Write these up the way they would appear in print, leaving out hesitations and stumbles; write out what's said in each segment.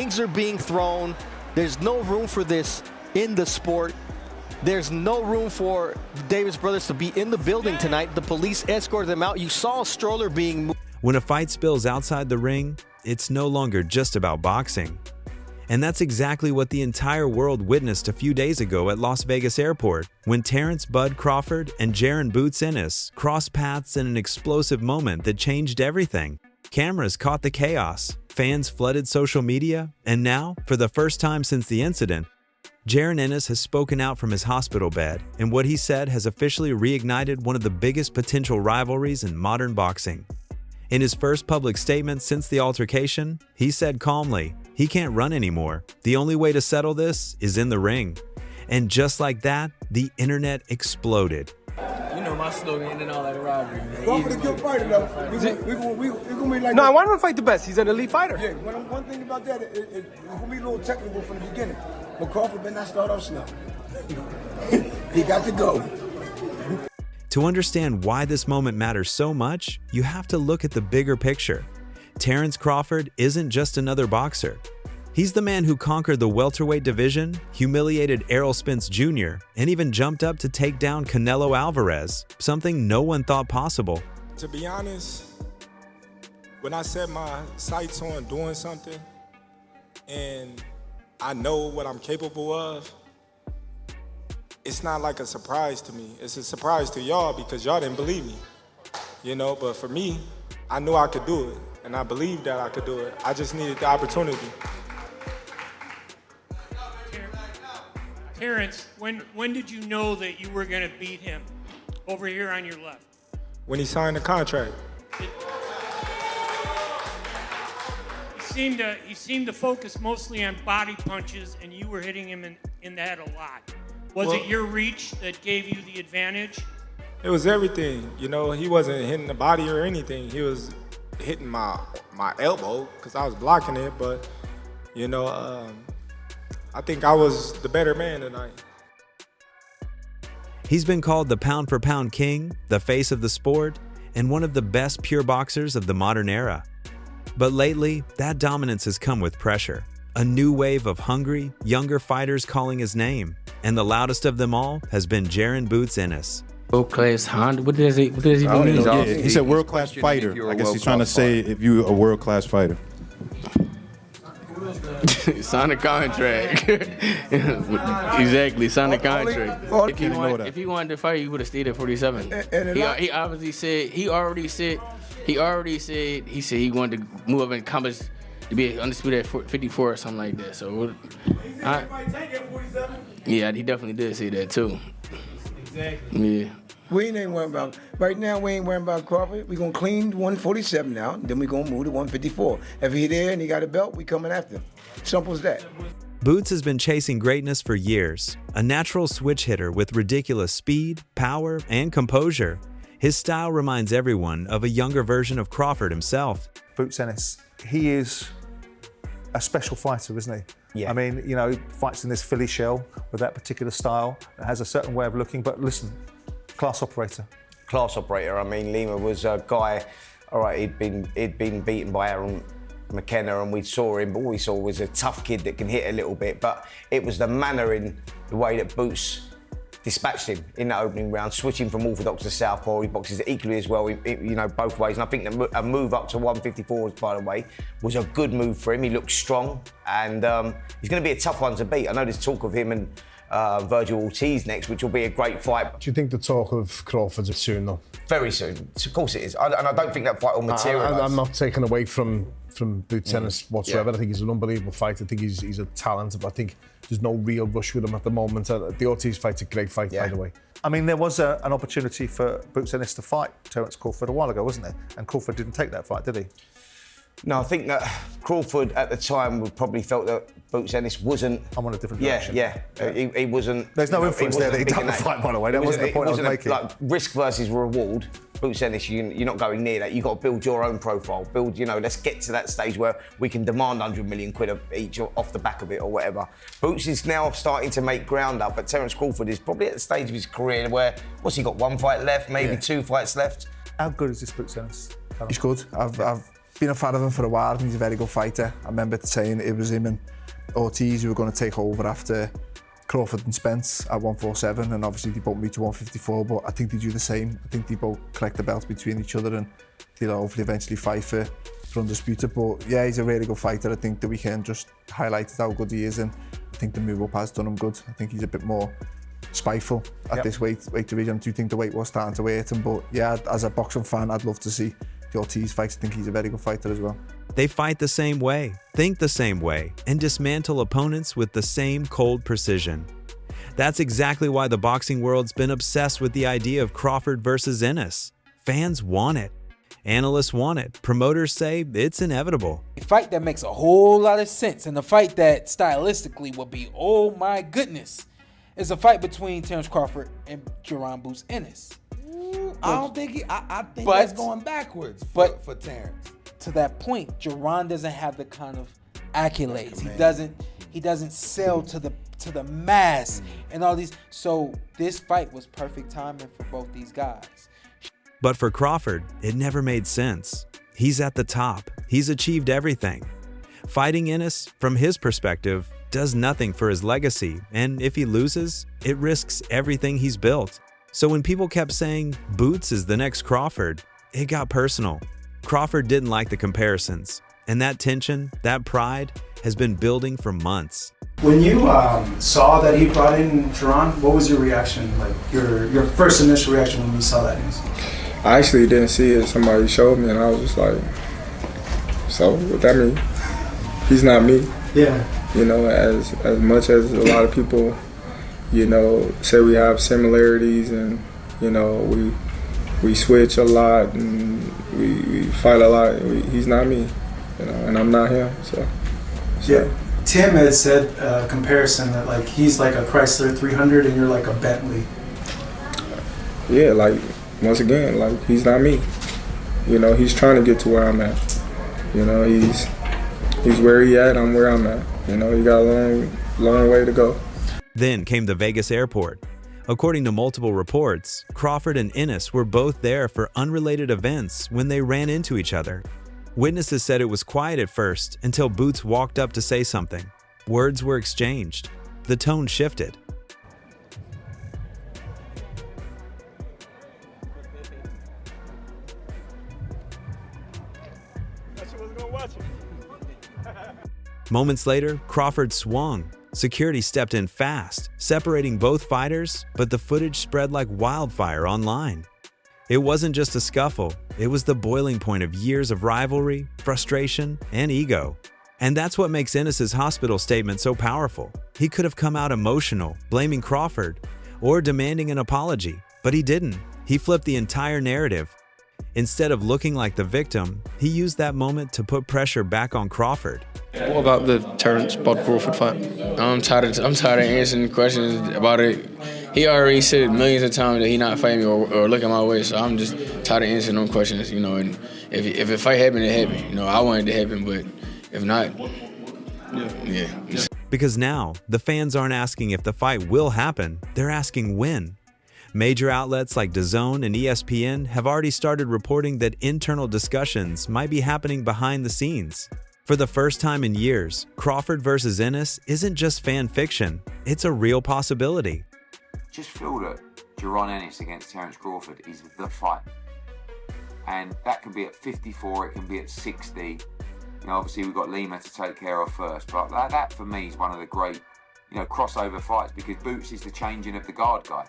Things are being thrown. There's no room for this in the sport. There's no room for Davis brothers to be in the building tonight. The police escorted them out. You saw a stroller being moved. When a fight spills outside the ring, it's no longer just about boxing. And that's exactly what the entire world witnessed a few days ago at Las Vegas Airport when Terence "Bud" Crawford and Jaron "Boots" Ennis crossed paths in an explosive moment that changed everything. Cameras caught the chaos, fans flooded social media, and now, for the first time since the incident, Jaron Ennis has spoken out from his hospital bed, and what he said has officially reignited one of the biggest potential rivalries in modern boxing. In his first public statement since the altercation, he said calmly, he can't run anymore. The only way to settle this is in the ring. And just like that, the internet exploded. You know my slogan and all that rivalry, man. Crawford a good fighter, though. We gonna be like. No, I want him to fight the best. He's an elite fighter. Yeah, one thing about that, it's gonna be a little technical from the beginning. But Crawford better not start off slow. He got to go. To understand why this moment matters so much, you have to look at the bigger picture. Terence Crawford isn't just another boxer. He's the man who conquered the welterweight division, humiliated Errol Spence Jr., and even jumped up to take down Canelo Alvarez, something no one thought possible. To be honest, when I set my sights on doing something and I know what I'm capable of, it's not like a surprise to me. It's a surprise to y'all because y'all didn't believe me, you know? But for me, I knew I could do it, and I believed that I could do it. I just needed the opportunity. Terence, when did you know that you were going to beat him over here on your left? When he signed the contract. He seemed to focus mostly on body punches, and you were hitting him in the head a lot. Was it your reach that gave you the advantage? It was everything. You know, he wasn't hitting the body or anything. He was hitting my elbow because I was blocking it. But, you know, I think I was the better man tonight. He's been called the pound-for-pound king, the face of the sport, and one of the best pure boxers of the modern era. But lately, that dominance has come with pressure. A new wave of hungry, younger fighters calling his name. And the loudest of them all has been Jaron "Boots" Ennis. World-class Honda? What does he mean? Yeah, he said world-class fighter. I guess he's trying to say if you're a world-class fighter. Sign a contract. Exactly, sign a contract. If he wanted to fight, he would have stayed at 47. He obviously said he said he wanted to move up in comments to be undisputed at 54 or something like that. So, yeah, he definitely did say that too. Exactly. Yeah. We ain't worrying about, right now we ain't worrying about Crawford. We gonna clean 147 now, then we gonna move to 154. If he there and he got a belt, we coming after him. Simple as that. Boots has been chasing greatness for years, a natural switch hitter with ridiculous speed, power, and composure. His style reminds everyone of a younger version of Crawford himself. Boots Ennis, he is a special fighter, isn't he? Yeah. I mean, you know, fights in this Philly shell with that particular style. It has a certain way of looking, but listen, class operator. Class operator. I mean, Lima was a guy, all right, he'd been beaten by Aaron McKenna and we saw him, but all we saw was a tough kid that can hit a little bit, but it was the manner in the way that Boots dispatched him in that opening round, switching from orthodox to southpaw. He boxes equally as well, you know, both ways. And I think a move up to 154, by the way, was a good move for him. He looked strong, and he's going to be a tough one to beat. I know there's talk of him and Virgil Ortiz next, which will be a great fight. Do you think the talk of Crawford's soon, though? Very soon. Of course it is. And I don't think that fight will materialise. I'm not taking away from Boots Ennis whatsoever. Yeah. I think he's an unbelievable fighter. I think he's a talent. I think there's no real rush with him at the moment. The Ortiz fight's a great fight, by the way. I mean, there was an opportunity for Boots Ennis to fight Terence Crawford a while ago, wasn't there? And Crawford didn't take that fight, did he? No, I think that Crawford at the time would probably felt that Boots Ennis wasn't. I'm on a different direction. Yeah. He wasn't. There's no influence there that he done the fight, by the way. That wasn't the point I was making. Like risk versus reward. Boots Ennis, you're not going near that. You've got to build your own profile. Let's get to that stage where we can demand 100 million quid each off the back of it or whatever. Boots is now starting to make ground up, but Terence Crawford is probably at the stage of his career where, what's he got, one fight left, maybe 2 fights left? How good is this Boots Ennis? He's good. been a fan of him for a while. I think he's a very good fighter. I remember saying it was him and Ortiz who were going to take over after Crawford and Spence at 147, and obviously they both moved to 154, but I think they do the same. I think they both collect the belts between each other and they'll hopefully eventually fight for undisputed. But yeah, he's a really good fighter. I think the weekend just highlighted how good he is, and I think the move up has done him good. I think he's a bit more spiteful at this weight division. I do think the weight was starting to hurt him, but yeah, as a boxing fan, I'd love to see the Ortiz fights. I think he's a very good fighter as well. They fight the same way, think the same way, and dismantle opponents with the same cold precision. That's exactly why the boxing world's been obsessed with the idea of Crawford versus Ennis. Fans want it. Analysts want it. Promoters say it's inevitable. A fight that makes a whole lot of sense, and a fight that stylistically would be, oh my goodness, is a fight between Terence Crawford and Jaron Boots Ennis. I don't think I think that's going backwards for Terence. To that point, Jaron doesn't have the kind of accolades. He doesn't sell to the mass and all these. So this fight was perfect timing for both these guys. But for Crawford, it never made sense. He's at the top. He's achieved everything. Fighting Ennis, from his perspective, does nothing for his legacy, and if he loses, it risks everything he's built. So when people kept saying Boots is the next Crawford, it got personal. Crawford didn't like the comparisons, and that tension, that pride, has been building for months. When you saw that he brought in Jaron, what was your reaction? Like your first initial reaction when you saw that news? I actually didn't see it. Somebody showed me, and I was just like, so what that mean? He's not me. Yeah. You know, as much as a lot of people, you know, say we have similarities, and you know we switch a lot and we fight a lot. He's not me, you know, and I'm not him. So. Yeah. Tim has said comparison that like he's like a Chrysler 300 and you're like a Bentley. Yeah, like once again, like he's not me. You know, he's trying to get to where I'm at. You know, he's where he at, I'm where I'm at. You know, he got a long way to go. Then came the Vegas airport. According to multiple reports, Crawford and Ennis were both there for unrelated events when they ran into each other. Witnesses said it was quiet at first until Boots walked up to say something. Words were exchanged. The tone shifted. Moments later, Crawford swung. Security stepped in fast, separating both fighters, but the footage spread like wildfire online. It wasn't just a scuffle, it was the boiling point of years of rivalry, frustration, and ego. And that's what makes Ennis's hospital statement so powerful. He could have come out emotional, blaming Crawford, or demanding an apology, but he didn't. He flipped the entire narrative. Instead of looking like the victim, he used that moment to put pressure back on Crawford. What about the Terence Bud Crawford fight? I'm tired of answering questions about it. He already said millions of times that he not fighting me or looking my way, so I'm just tired of answering those questions, you know. And if a fight happened, it happened. You know, I wanted it to happen, but if not, yeah. Because now, the fans aren't asking if the fight will happen, they're asking when. Major outlets like DAZN and ESPN have already started reporting that internal discussions might be happening behind the scenes. For the first time in years, Crawford versus Ennis isn't just fan fiction, it's a real possibility. Just feel that Jaron Ennis against Terence Crawford is the fight. And that can be at 54, it can be at 60. You know, obviously we've got Lima to take care of first, but that for me is one of the great, you know, crossover fights, because Boots is the changing of the guard guy.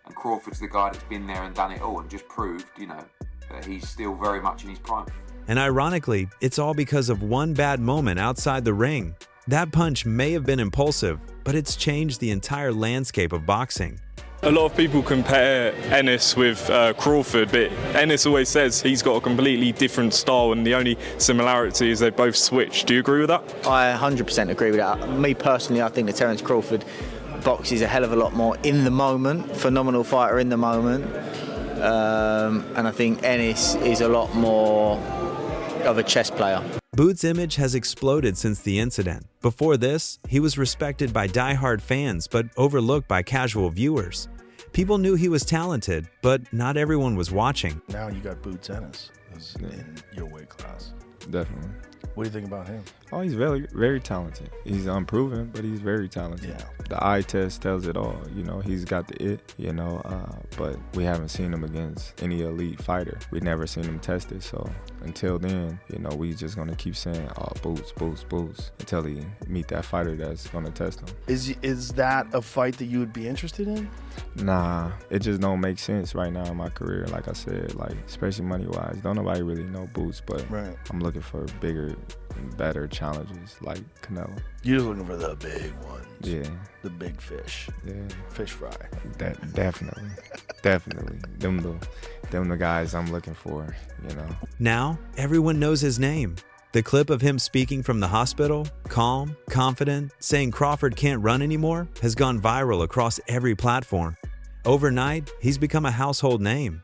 And Crawford's the guy that's been there and done it all and just proved, you know, that he's still very much in his prime. And ironically, it's all because of one bad moment outside the ring. That punch may have been impulsive, but it's changed the entire landscape of boxing. A lot of people compare Ennis with Crawford, but Ennis always says he's got a completely different style, and the only similarity is they both switch. Do you agree with that? I 100% agree with that. Me personally, I think that Terence Crawford boxes a hell of a lot more in the moment, phenomenal fighter in the moment, and I think Ennis is a lot more of a chess player. Boots' image has exploded since the incident. Before this, he was respected by die-hard fans but overlooked by casual viewers. People knew he was talented, but not everyone was watching. Now you got Boots Ennis in your weight class. definitely. What do you think about him? Oh, he's very, very talented. He's unproven, but he's very talented. Yeah. The eye test tells it all. You know, he's got the it, you know, but we haven't seen him against any elite fighter. We've never seen him tested. So until then, you know, we just going to keep saying, oh, boots, boots, boots, until he meet that fighter that's going to test him. Is that a fight that you would be interested in? Nah, it just don't make sense right now in my career. Like I said, like, especially money-wise, don't nobody really know Boots, but right. I'm looking for bigger and better challenges like Canelo. You're just looking for the big ones. Yeah. The big fish. Yeah. Fish fry. That definitely. Definitely. Them the guys I'm looking for, you know. Now, everyone knows his name. The clip of him speaking from the hospital, calm, confident, saying Crawford can't run anymore, has gone viral across every platform. Overnight, he's become a household name.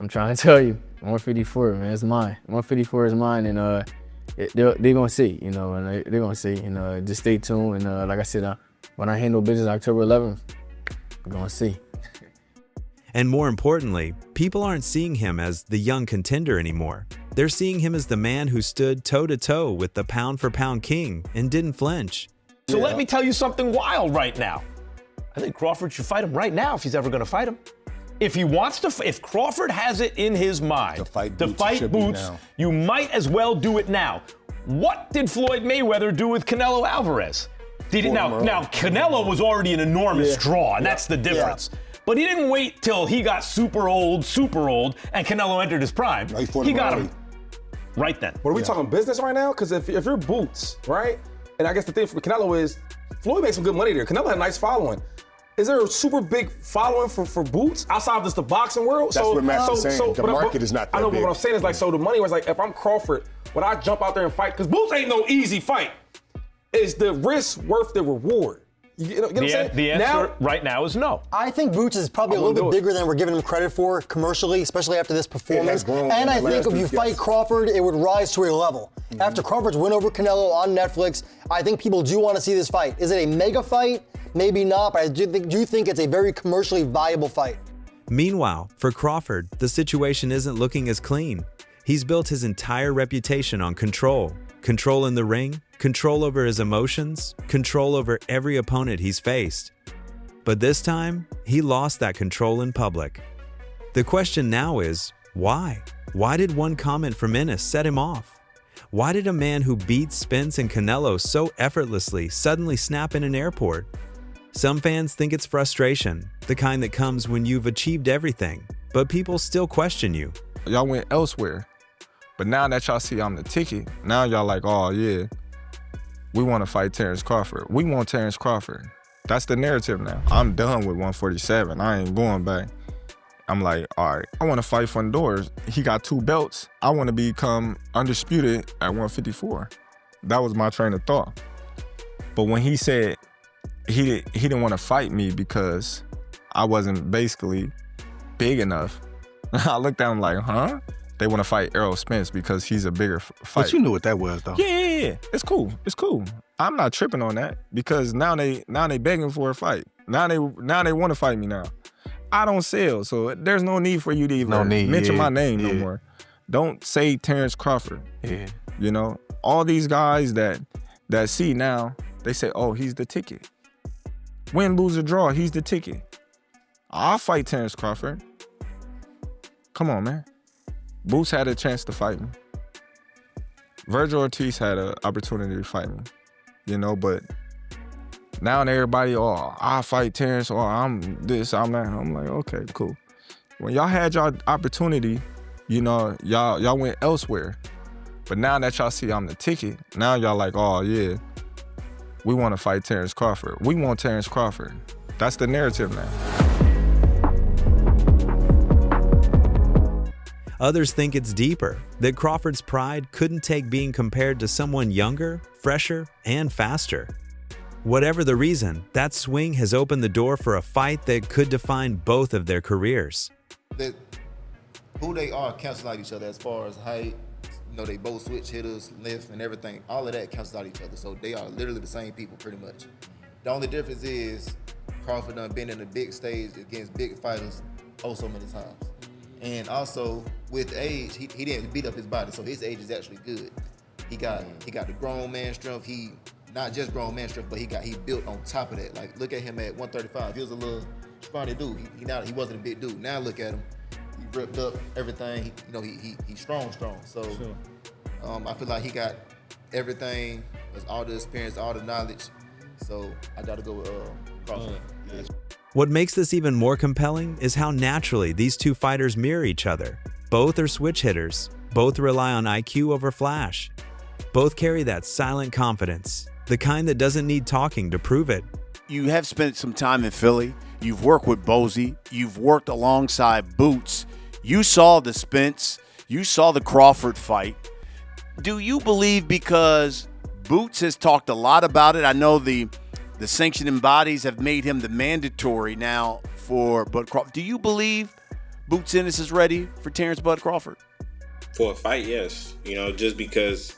I'm trying to tell you, 154, man, it's mine. 154 is mine, and they're gonna see, you know, and they're gonna see, you know, just stay tuned. And like I said, when I handle business October 11th, we're gonna see. And more importantly, people aren't seeing him as the young contender anymore. They're seeing him as the man who stood toe-to-toe with the pound-for-pound king and didn't flinch. So let me tell you something wild right now. I think Crawford should fight him right now if he's ever going to fight him. If he wants to, if Crawford has it in his mind to fight Boots, you might as well do it now. What did Floyd Mayweather do with Canelo Alvarez? Now Canelo was already an enormous draw, and that's the difference. Yeah. But he didn't wait till he got super old, and Canelo entered his prime. He got him right then. But are we talking business right now? Because if you're Boots, right? And I guess the thing for Canelo is, Floyd makes some good money there. Canelo had a nice following. Is there a super big following for Boots outside of just the boxing world? That's what Matt's saying. The market is not that big. I know, but what I'm saying is like, so the money was like, if I'm Crawford, would I jump out there and fight? Because Boots ain't no easy fight. Is the risk worth the reward? You know what I'm saying? The answer right now is no. I think Boots is probably a little bit bigger than we're giving him credit for commercially, especially after this performance. And I think if you fight Crawford, it would rise to a level. After Crawford's win over Canelo on Netflix, I think people do want to see this fight. Is it a mega fight? Maybe not, but I do think it's a very commercially viable fight. Meanwhile, for Crawford, the situation isn't looking as clean. He's built his entire reputation on control. Control in the ring, control over his emotions, control over every opponent he's faced. But this time, he lost that control in public. The question now is, why? Why did one comment from Ennis set him off? Why did a man who beat Spence and Canelo so effortlessly suddenly snap in an airport? Some fans think it's frustration, the kind that comes when you've achieved everything, but people still question you. Y'all went elsewhere. But now that y'all see I'm the ticket, now y'all like, oh yeah, we want to fight Terence Crawford. We want Terence Crawford. That's the narrative now. I'm done with 147. I ain't going back. I'm like, all right, I want to fight Fundora. He got 2 belts. I want to become undisputed at 154. That was my train of thought. But when he said he didn't want to fight me because I wasn't basically big enough, I looked at him like, huh? They want to fight Errol Spence because he's a bigger fight. But you knew what that was, though. Yeah. It's cool. I'm not tripping on that because now they begging for a fight. Now they want to fight me now. I don't sell, so there's no need for you to even mention my name no more. Don't say Terence Crawford. Yeah. You know, all these guys that see now, they say, oh, he's the ticket. Win, lose, or draw, he's the ticket. I'll fight Terence Crawford. Come on, man. Boots had a chance to fight me. Virgil Ortiz had an opportunity to fight me, you know, but now everybody, oh, I'll fight Terence, or I'm this, I'm that. I'm like, okay, cool. When y'all had y'all opportunity, you know, y'all went elsewhere. But now that y'all see I'm the ticket, now y'all like, oh yeah, we want to fight Terence Crawford. We want Terence Crawford. That's the narrative now. Others think it's deeper, that Crawford's pride couldn't take being compared to someone younger, fresher, and faster. Whatever the reason, that swing has opened the door for a fight that could define both of their careers. Who they are cancel out each other as far as height. You know, they both switch hitters, lift, and everything. All of that cancels out each other. So they are literally the same people pretty much. The only difference is Crawford done been in the big stage against big fighters so many times. And also, with age, he didn't beat up his body, so his age is actually good. He got the grown man strength. He not just grown man strength, but he built on top of that. Like look at him at 135. He was a little scrawny dude. He wasn't a big dude. Now look at him. He ripped up everything. He's strong. So I feel like he got everything, all the experience, all the knowledge. So I got to go with Crawford. Yeah. What makes this even more compelling is how naturally these two fighters mirror each other. Both are switch hitters. Both rely on IQ over flash. Both carry that silent confidence, the kind that doesn't need talking to prove it. You have spent some time in Philly. You've worked with Bozy. You've worked alongside Boots. You saw the Spence. You saw the Crawford fight. Do you believe, because Boots has talked a lot about it, I know the sanctioning bodies have made him the mandatory now for Bud Crawford. Do you believe Boots Ennis is ready for Terence Bud Crawford? For a fight, yes. Just because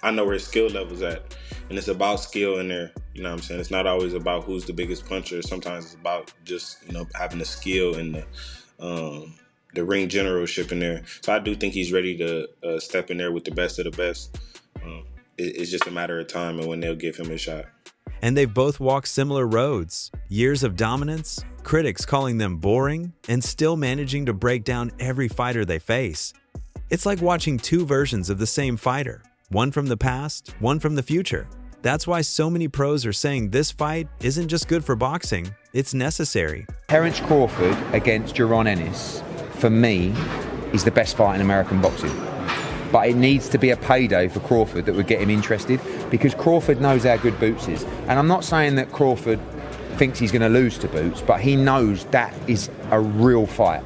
I know where his skill level's at. And it's about skill in there. You know what I'm saying? It's not always about who's the biggest puncher. Sometimes it's about just, having the skill and the ring generalship in there. So I do think he's ready to step in there with the best of the best. It's just a matter of time and when they'll give him a shot. And they've both walked similar roads. Years of dominance, critics calling them boring, and still managing to break down every fighter they face. It's like watching two versions of the same fighter. One from the past, one from the future. That's why so many pros are saying this fight isn't just good for boxing, it's necessary. Terence Crawford against Jaron Ennis, for me, is the best fight in American boxing. But it needs to be a payday for Crawford that would get him interested, because Crawford knows how good Boots is. And I'm not saying that Crawford thinks he's going to lose to Boots, but he knows that is a real fight.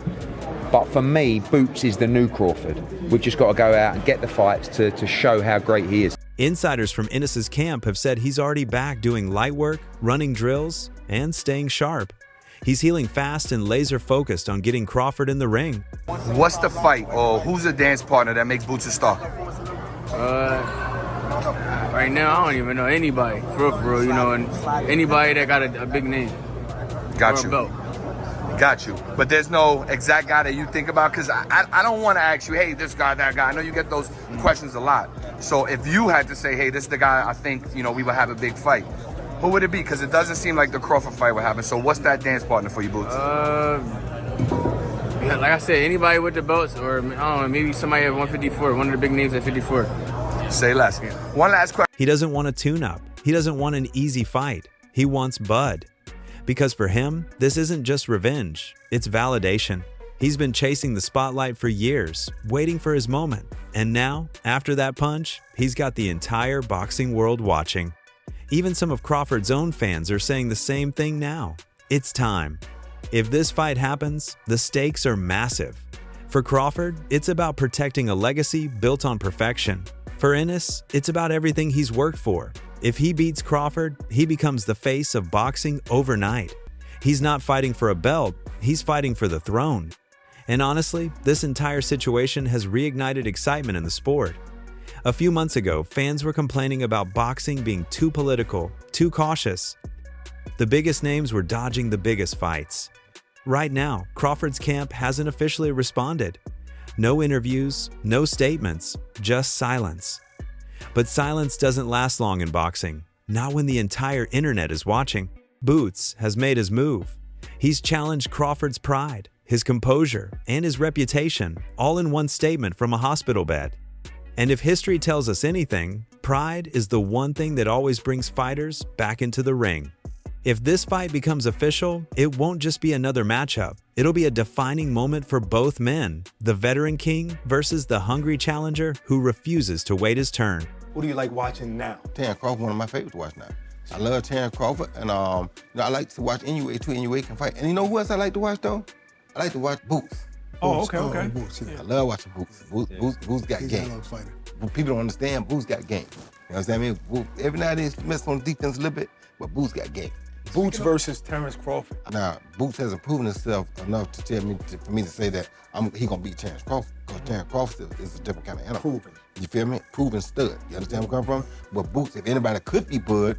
But for me, Boots is the new Crawford. We've just got to go out and get the fights to show how great he is. Insiders from Ennis's camp have said he's already back doing light work, running drills, and staying sharp. He's healing fast and laser focused on getting Crawford in the ring. What's the fight, or who's the dance partner that makes Boots a star? Right now, I don't even know anybody, for real, and anybody that got a big name. Got or you. A belt. Got you. But there's no exact guy that you think about? Because I don't want to ask you, hey, this guy, that guy. I know you get those questions a lot. So if you had to say, hey, this is the guy I think, we would have a big fight, who would it be? Because it doesn't seem like the Crawford fight would happen. So what's that dance partner for you, Boots? Yeah, like I said, anybody with the belts, or I don't know, maybe somebody at 154, one of the big names at 54. Say less. One last question. He doesn't want a tune-up. He doesn't want an easy fight. He wants Bud. Because for him, this isn't just revenge, it's validation. He's been chasing the spotlight for years, waiting for his moment. And now, after that punch, he's got the entire boxing world watching. Even some of Crawford's own fans are saying the same thing now. It's time. If this fight happens, the stakes are massive. For Crawford, it's about protecting a legacy built on perfection. For Ennis, it's about everything he's worked for. If he beats Crawford, he becomes the face of boxing overnight. He's not fighting for a belt, he's fighting for the throne. And honestly, this entire situation has reignited excitement in the sport. A few months ago, fans were complaining about boxing being too political, too cautious. The biggest names were dodging the biggest fights. Right now, Crawford's camp hasn't officially responded. No interviews, no statements, just silence. But silence doesn't last long in boxing, not when the entire internet is watching. Boots has made his move. He's challenged Crawford's pride, his composure, and his reputation, all in one statement from a hospital bed. And if history tells us anything, pride is the one thing that always brings fighters back into the ring. If this fight becomes official, it won't just be another matchup. It'll be a defining moment for both men, the veteran king versus the hungry challenger who refuses to wait his turn. Who do you like watching now? Terence Crawford, one of my favorites to watch now. I love Terence Crawford, and I like to watch NUA too. NUA can fight. And you know who else I like to watch though? I like to watch Boots. Oh, okay. Boots, yeah. I love watching Boots. Boots got game. People don't understand Boots got game. You know what I'm saying? Boots, every now and then he messes on the defense a little bit, but Boots got game. Boots versus Terence Crawford. Now, Boots hasn't proven himself enough to tell me for me to say that he gonna beat Terence Crawford, because Terence Crawford is a different kind of animal. Proven. You feel me? Proven stud. You understand where I'm coming from? But Boots, if anybody could be Bud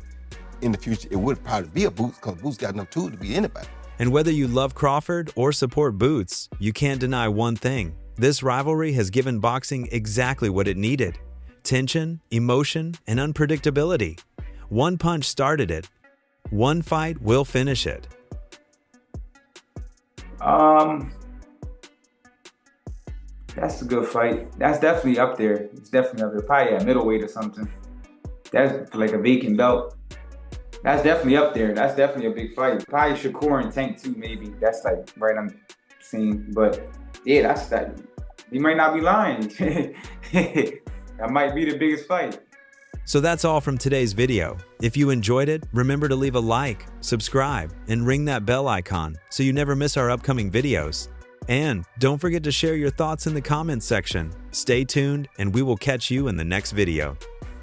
in the future, it would probably be a Boots, because Boots got enough tools to beat anybody. And whether you love Crawford or support Boots, you can't deny one thing. This rivalry has given boxing exactly what it needed: tension, emotion, and unpredictability. One punch started it. One fight will finish it. That's a good fight. That's definitely up there. It's definitely up there. Probably at middleweight or something. That's like a vacant belt. That's definitely up there. That's definitely a big fight. Probably Shakur and Tank too, maybe. That's like right I'm seeing. But yeah, that's that. You might not be lying. That might be the biggest fight. So that's all from today's video. If you enjoyed it, remember to leave a like, subscribe, and ring that bell icon so you never miss our upcoming videos. And don't forget to share your thoughts in the comments section. Stay tuned, and we will catch you in the next video.